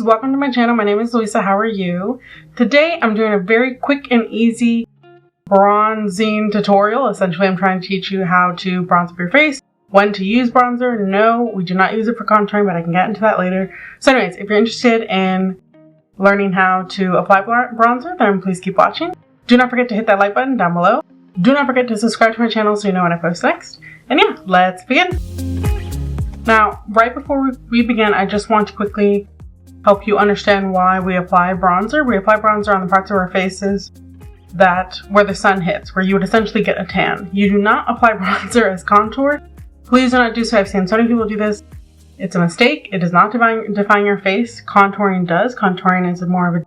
welcome to my channel. My name is Luisa. How are you? Today I'm doing a very quick and easy bronzing tutorial. Essentially, I'm trying to teach you how to bronze up your face, when to use bronzer. No, we do not use it for contouring, but I can get into that later. So anyways, if you're interested in learning how to apply bronzer, then please keep watching. Do not forget to hit that like button down below. Do not forget to subscribe to my channel so you know when I post next. And yeah, let's begin. Now, right before we begin, I just want to quickly help you understand why we apply bronzer. We apply bronzer on the parts of our faces where the sun hits, where you would essentially get a tan. You do not apply bronzer as contour. Please do not do so. I've seen so many people do this. It's a mistake. It does not define your face. Contouring does. Contouring is more of a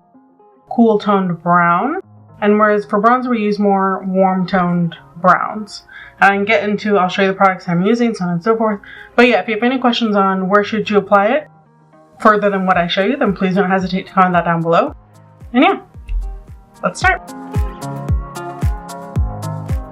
cool toned brown. And whereas for bronzer, we use more warm toned browns. And I can get into, I'll show you the products I'm using, so on and so forth. But yeah, if you have any questions on where should you apply it further than what I show you, then please don't hesitate to comment that down below. And yeah, let's start.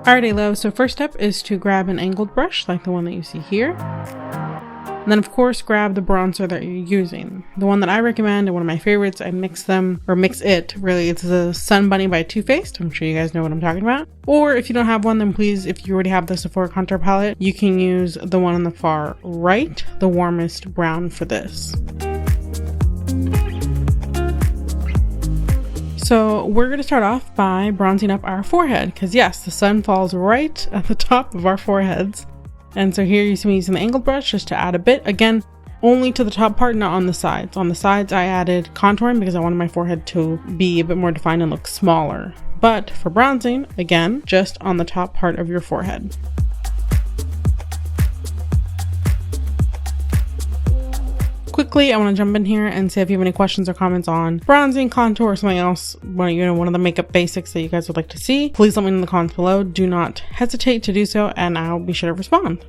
Alrighty, love. So first step is to grab an angled brush like the one that you see here. And then of course grab the bronzer that you're using. The one that I recommend and one of my favorites, I mix it really. It's the Sun Bunny by Too Faced. I'm sure you guys know what I'm talking about. Or if you don't have one, then please, if you already have the Sephora contour palette, you can use the one on the far right, the warmest brown for this. So we're going to start off by bronzing up our forehead because yes, the sun falls right at the top of our foreheads. And so here you see me using the angled brush just to add a bit. Again, only to the top part, not on the sides. On the sides, I added contouring because I wanted my forehead to be a bit more defined and look smaller. But for bronzing, again, just on the top part of your forehead. Quickly, I want to jump in here and see if you have any questions or comments on bronzing, contour, or something else, one of the makeup basics that you guys would like to see. Please let me know in the comments below. Do not hesitate to do so, and I'll be sure to respond.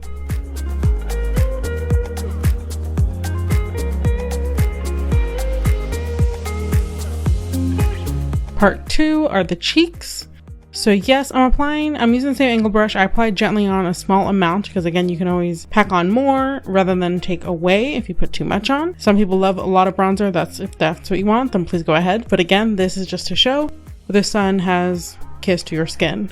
Part 2 are the cheeks. So yes, I'm using the same angle brush. I apply gently on a small amount because again, you can always pack on more rather than take away if you put too much on. Some people love a lot of bronzer. If that's what you want, then please go ahead. But again, this is just to show the sun has kissed your skin.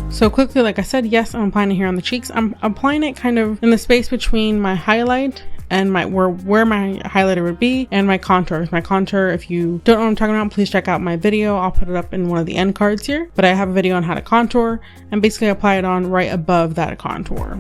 So quickly, like I said, yes, I'm applying it here on the cheeks. I'm applying it kind of in the space between my highlight and where my highlighter would be and my contour. My contour, if you don't know what I'm talking about, please check out my video. I'll put it up in one of the end cards here, but I have a video on how to contour and basically apply it on right above that contour.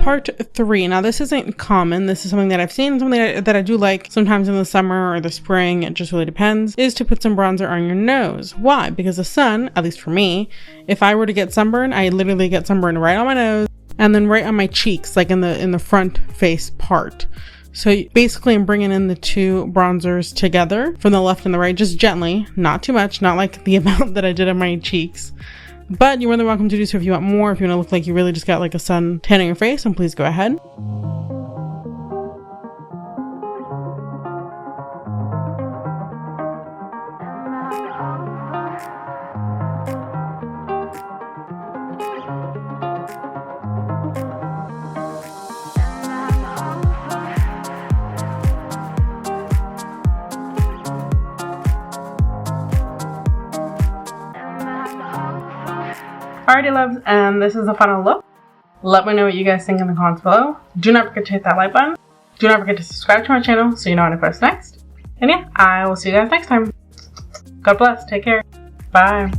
Part 3. Now this isn't common. This is something that I've seen, something that I do like sometimes in the summer or the spring, it just really depends, is to put some bronzer on your nose. Why? Because the sun, at least for me, if I were to get sunburn, I literally get sunburn right on my nose and then right on my cheeks, like in the front face part. So basically I'm bringing in the two bronzers together from the left and the right, just gently, not too much, not like the amount that I did on my cheeks. But you're more than welcome to do so if you want more, if you want to look like you really just got like a sun tan on your face, and please go ahead. Alrighty, loves, and this is the final look. Let me know what you guys think in the comments below. Do not forget to hit that like button. Do not forget to subscribe to my channel so you know when I post next. And yeah, I will see you guys next time. God bless. Take care. Bye.